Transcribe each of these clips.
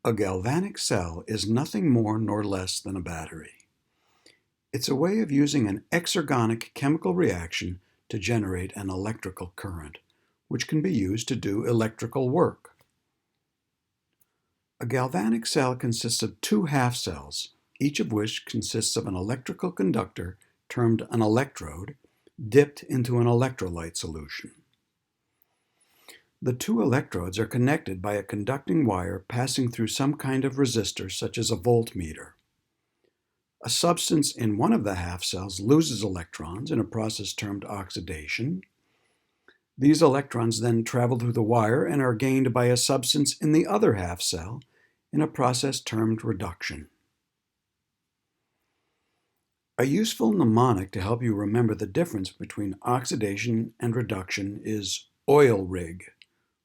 A galvanic cell is nothing more nor less than a battery. It's a way of using an exergonic chemical reaction to generate an electrical current, which can be used to do electrical work. A galvanic cell consists of two half cells, each of which consists of an electrical conductor termed an electrode, dipped into an electrolyte solution. The two electrodes are connected by a conducting wire passing through some kind of resistor, such as a voltmeter. A substance in one of the half cells loses electrons in a process termed oxidation. These electrons then travel through the wire and are gained by a substance in the other half cell in a process termed reduction. A useful mnemonic to help you remember the difference between oxidation and reduction is oil rig,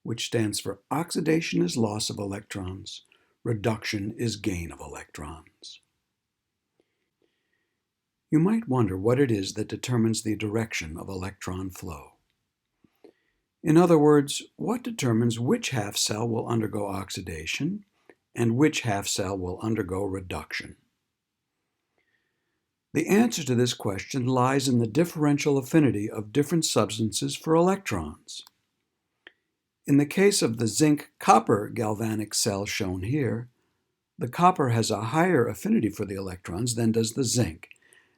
which stands for oxidation is loss of electrons, reduction is gain of electrons. You might wonder what it is that determines the direction of electron flow. In other words, what determines which half cell will undergo oxidation and which half cell will undergo reduction? The answer to this question lies in the differential affinity of different substances for electrons. In the case of the zinc-copper galvanic cell shown here, the copper has a higher affinity for the electrons than does the zinc,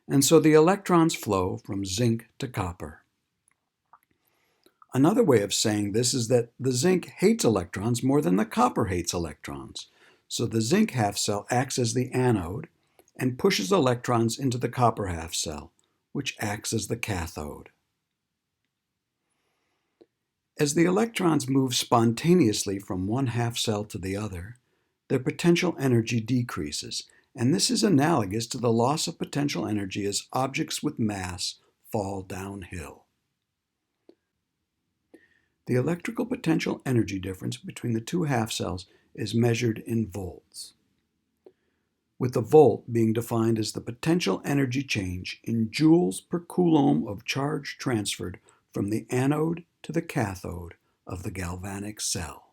and so the electrons flow from zinc to copper. Another way of saying this is that the zinc hates electrons more than the copper hates electrons, so the zinc half cell acts as the anode and pushes electrons into the copper half cell, which acts as the cathode. As the electrons move spontaneously from one half cell to the other, their potential energy decreases, and this is analogous to the loss of potential energy as objects with mass fall downhill. The electrical potential energy difference between the two half cells is measured in volts, with the volt being defined as the potential energy change in joules per coulomb of charge transferred from the anode to the cathode of the galvanic cell.